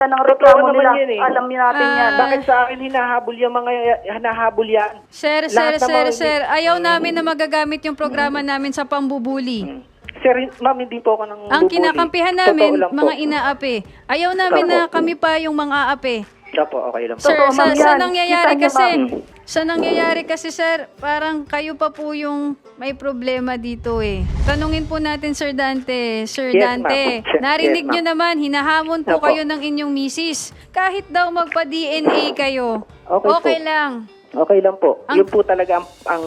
ng reklamo nila. Yan eh. Alam natin yan. Bakit sa akin hinahabol yung mga hinahabol yan? Sir, ayaw namin na magagamit yung programa namin sa pambubuli. Sir, ma'am, hindi po ako nang Ang bubuli. kinakampihan Totoo namin, lang po. mga inaapi. Ayaw namin Opo. na kami pa yung mga aapi. Opo, okay lang po. Sir, Totoo, ma'am, sa yan. nangyayari Kita niyo, kasi, ma'am. sa nangyayari kasi, sir, parang kayo pa po yung may problema dito eh. Tanungin po natin, Sir Dante. Sir Yes, Dante, ma'am. narinig Yes, nyo ma'am. naman, hinahamon po Opo. kayo ng inyong misis. Kahit daw magpa-DNA kayo, Okay po. lang. Okay lang po. Ang- Yun po talaga ang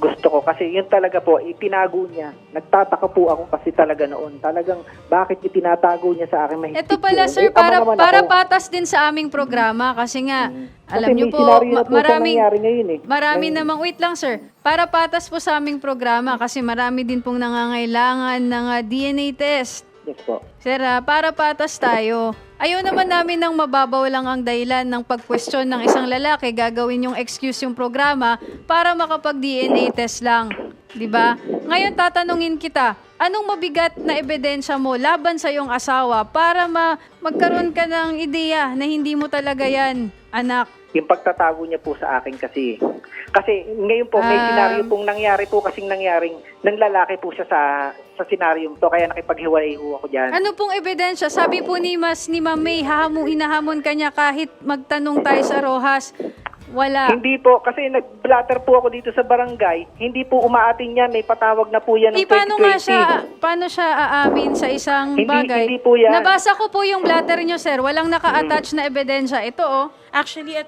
gusto ko. Kasi yun talaga po, itinago niya. Nagtataka po ako kasi talaga noon. Talagang bakit itinatago niya sa akin mahigpit Ito pala, yun? sir, Ama para naman para ako. patas din sa aming programa kasi nga, alam Kasi niyo may po, senaryo na po siya maraming nangyari ngayon eh. marami Ngayon. namang, wait lang sir, para patas po sa aming programa kasi marami din pong nangangailangan ng DNA test. Yes po. Sir, para patas tayo. Ayaw naman namin ng mababaw lang ang dahilan ng pag-question ng isang lalaki, gagawin yung excuse yung programa para makapag-DNA test lang. 'Di ba? Ngayon tatanungin kita, anong mabigat na ebidensya mo laban sa iyong asawa para magkaroon ka ng ideya na hindi mo talaga yan, anak? Yung pagtatago niya po sa akin kasi ngayon po may senaryo pong nangyari po kasing nangyaring ng lalaki po siya sa senaryong to kaya nakipaghiwalay ho ako diyan. Ano pong ebidensya? Sabi po ni Ma'am May, hinahamon ka niya kahit magtanong tayo sa Rojas. Wala. Hindi po, kasi nag-blatter po ako dito sa barangay. Hindi po umaatin yan. May patawag na po yan ng 2020. Paano siya aamin sa isang bagay? Hindi po yan. Nabasa ko po yung blatter nyo, sir. Walang naka-attach na ebidensya. Ito, oh. Actually,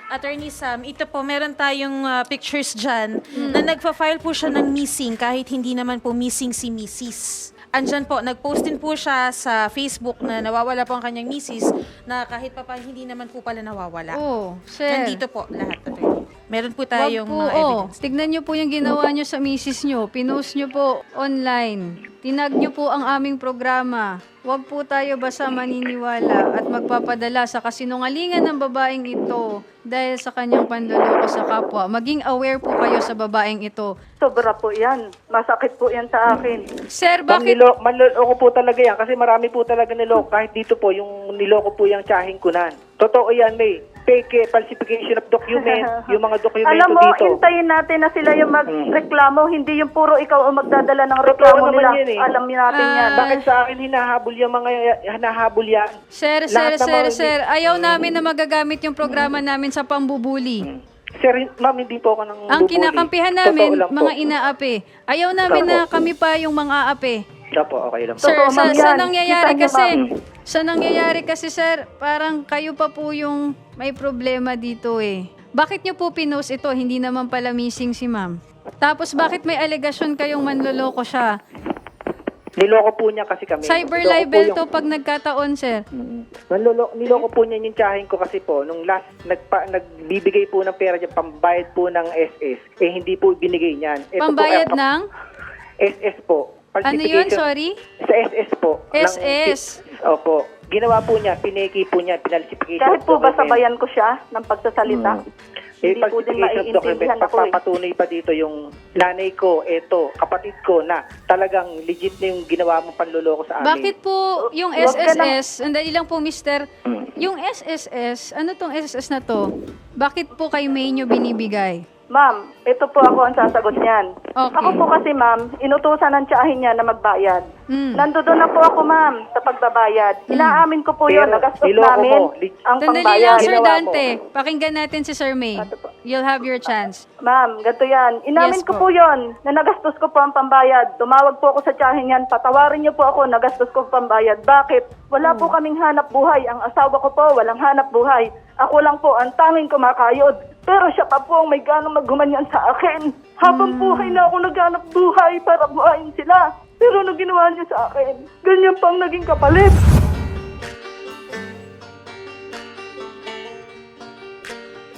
Attorney Sam, ito po, meron tayong pictures dyan na nagpa-file po siya ng missing kahit hindi naman po missing si Mrs. Andyan po, nag-post din po siya sa Facebook na nawawala po ang kanyang misis na kahit pa hindi naman po pala nawawala. Oh, sir. Nandito po lahat, Attorney. Meron po Wag tayong po, mga evidence. Tignan nyo po yung ginawa nyo sa misis nyo. Pinost nyo po online. Tinag nyo po ang aming programa. Huwag po tayo basta maniniwala at magpapadala sa kasinungalingan ng babaeng ito dahil sa kanyang panloloko sa kapwa. Maging aware po kayo sa babaeng ito. Sobra po yan. Masakit po yan sa akin. Sir, Ma'am, bakit? manloloko po talaga yan kasi marami po talaga niloko. Kahit dito po, yung niloko po yung tsahin kunan. Totoo yan, May. Fake falsification of document, yung mga dokumento Alam mo, dito. intayin natin na sila yung magreklamo, hindi yung puro ikaw ang magdadala ng Totoo reklamo naman nila. yan eh. Alam natin yan. Bakit sa akin hinahabol yung mga hinahabol yan? Sir, Lahat ng mga- ayaw namin na magagamit yung programa namin sa pambubuli. Sir, ma'am, hindi po ako nang Ang bubuli. kinakampihan Totoo namin, lang po. mga inaapi. Ayaw namin Opo. na kami pa yung mga aapi. Opo, okay lang po. Sir, Totoo, ma'am, sa yan. nangyayari Kita niyo, kasi, ma'am. sa nangyayari kasi, sir, parang kayo pa po yung may problema dito eh. Bakit nyo po pinost ito? Hindi naman pala missing si ma'am. Tapos bakit may alegasyon kayong manloloko siya? Niloko po niya kasi kami. Cyber Niloko po libel yung- to pag nagkataon, sir. Niloko po niya yung tsahin ko kasi po, nung last, nagbibigay po ng pera dyan, pambayad po ng SS, eh hindi po binigay niyan. Ito Pambayad po, ng? SS po. Ano yun? Falsification- Sorry? Sa SS po. SS. Opo. Ginawa po niya, pineki po niya, pinalsification. Kahit po ba document. sabayan ko siya ng pagsasalita? Eh, Hindi po din falsification of document, maiintindihan ako eh. pagpapatunay pa dito yung nanay ko, eto, kapatid ko na talagang legit na yung ginawa mong panluloko sa amin. Bakit po yung Huwag ka na- SSS, andali lang po mister, yung SSS, ano tong SSS na to? Bakit po kay May nyo binibigay? Ma'am, ito po ako ang sasagot niyan. Okay. Ako po kasi, ma'am, inutusan ng tiyahin niya na magbayad. Nandoon na po ako, ma'am, sa pagbabayad. Inaamin ko po yun, Pero, nagastos niloko namin mo. ang Sandali lang, pangbayad. Sir Ginawa Dante. Pakinggan natin si Sir May. Ano po? You'll have your chance. Ma'am, ganito yan. Inamin Yes ko po. po yun, na nagastos ko po ang pambayad. Tumawag po ako sa tiyahin niyan, patawarin niyo po ako, nagastos ko ang pambayad. Bakit? Wala po kaming hanap buhay. Ang asawa ko po, walang hanap buhay. Ako lang po, ang tanging kumakayod. Pero siya pa po ang may ganang maggumanyan sa akin. Habang buhay na ako naghanap buhay para buhayin sila. Pero ano ginawa niya sa akin? Ganyan pang naging kapalit.